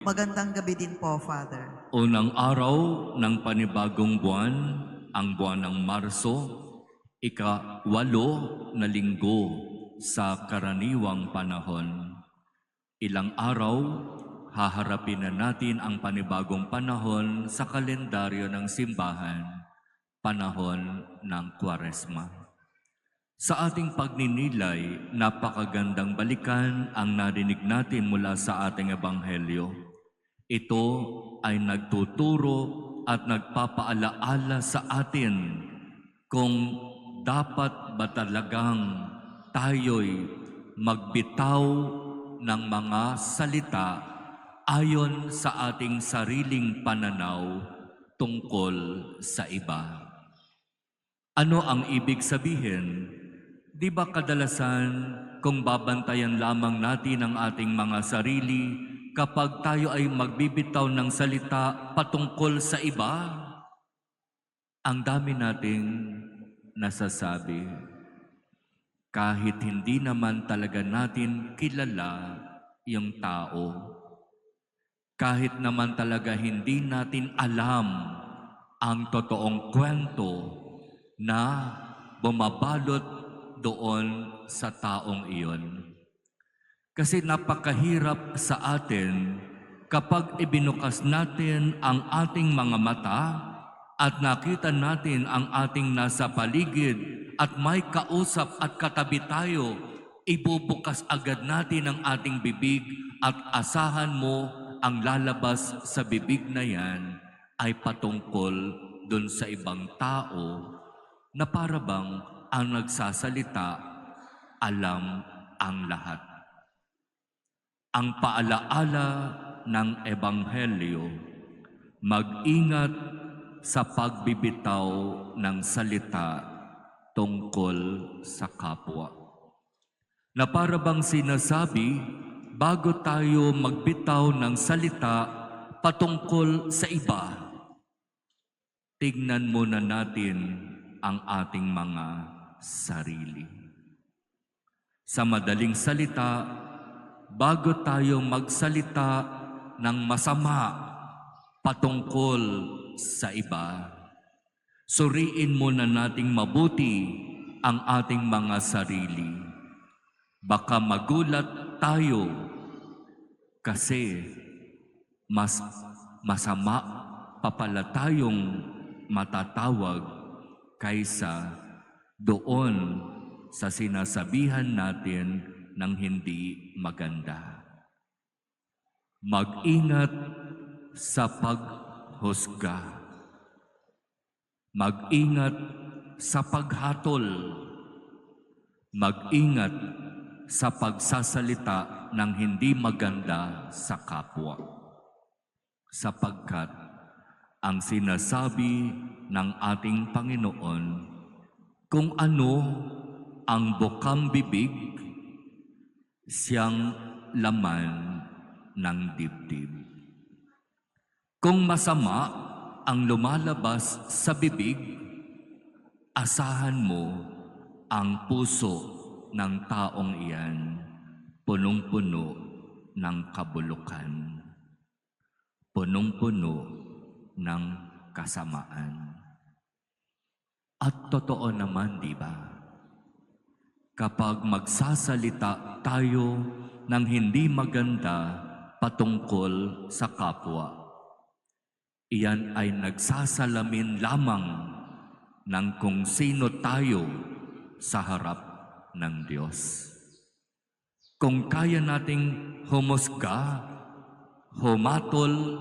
Magandang gabi din po, Father. Unang araw ng panibagong buwan, ang buwan ng Marso, ika-8 na linggo sa karaniwang panahon. Ilang araw, haharapin na natin ang panibagong panahon sa kalendaryo ng simbahan, panahon ng Kwaresma. Sa ating pagninilay, napakagandang balikan ang narinig natin mula sa ating ebanghelyo. Ito ay nagtuturo at nagpapaalaala sa atin kung dapat ba talagang tayo'y magbitaw ng mga salita ayon sa ating sariling pananaw tungkol sa iba. Ano ang ibig sabihin? Di ba kadalasan kung babantayan lamang natin ang ating mga sarili kapag tayo ay magbibitaw ng salita patungkol sa iba? Ang dami nating nasasabi kahit hindi naman talaga natin kilala yung tao. Kahit naman talaga hindi natin alam ang totoong kwento na bumabalot doon sa taong iyon. Kasi napakahirap sa atin kapag ibinukas natin ang ating mga mata at nakita natin ang ating nasa paligid at may kausap at katabi tayo, ibubukas agad natin ang ating bibig at asahan mo ang lalabas sa bibig na yan ay patungkol dun sa ibang tao na para bang ang nagsasalita alam ang lahat. Ang paalaala ng Ebanghelyo, mag-ingat sa pagbibitaw ng salita tungkol sa kapwa. Na para bang sinasabi, bago tayo magbitaw ng salita patungkol sa iba, tignan muna natin ang ating mga sarili. Sa madaling salita, bago tayo magsalita ng masama patungkol sa iba, suriin muna nating mabuti ang ating mga sarili. Baka magulat tayo kasi mas masama pa pala tayong matatawag kaysa doon sa sinasabihan natin ng hindi maganda. Mag-ingat sa paghusga. Mag-ingat sa paghatol. Mag-ingat sa pagsasalita ng hindi maganda sa kapwa. Sapagkat ang sinasabi ng ating Panginoon, kung ano ang bukang bibig, siyang laman ng dibdib. Kung masama ang lumalabas sa bibig, asahan mo ang puso ng taong iyan, punong-puno ng kabulukan, punong-puno ng kasamaan. At totoo naman, di ba? Kapag magsasalita tayo ng hindi maganda patungkol sa kapwa, iyan ay nagsasalamin lamang ng kung sino tayo sa harap ng Diyos. Kung kaya nating humusga, humatol,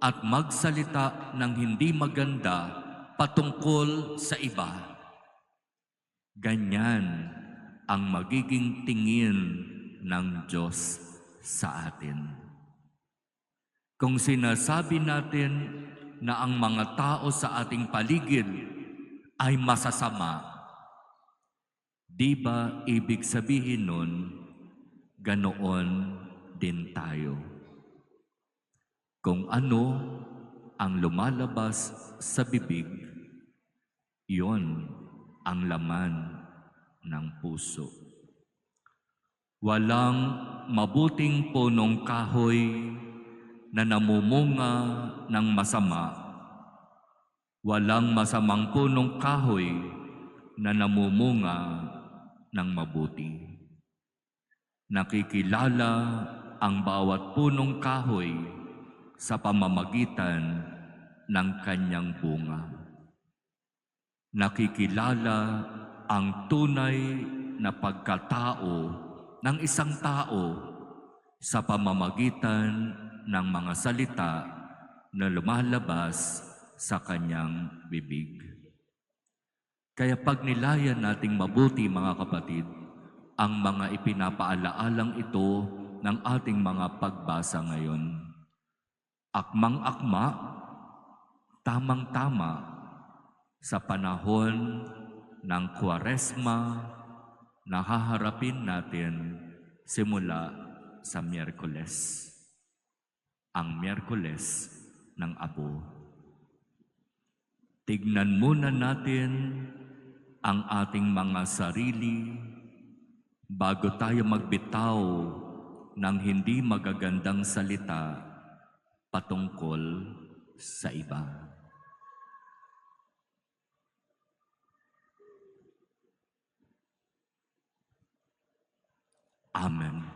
at magsalita ng hindi maganda patungkol sa iba, ganyan ang magiging tingin ng Diyos sa atin. Kung sinasabi natin na ang mga tao sa ating paligid ay masasama, di ba ibig sabihin nun, ganoon din tayo? Kung ano ang lumalabas sa bibig, iyon ang laman ng puso. Walang mabuting punong kahoy na namumunga ng masama. Walang masamang punong kahoy na namumunga ng mabuti. Nakikilala ang bawat punong kahoy sa pamamagitan ng kanyang bunga. Nakikilala ang tunay na pagkatao ng isang tao sa pamamagitan ng mga salita na lumalabas sa kanyang bibig. Kaya pagnilayan nating mabuti, mga kapatid, ang mga ipinapaalaalang ito ng ating mga pagbasa ngayon. Akmang-akma, tamang-tama sa panahon ng Kwaresma na haharapin natin simula sa Miyerkules, ang Miyerkules ng Apo. Tignan muna natin ang ating mga sarili bago tayo magbitaw ng hindi magagandang salita patungkol sa iba. Amen.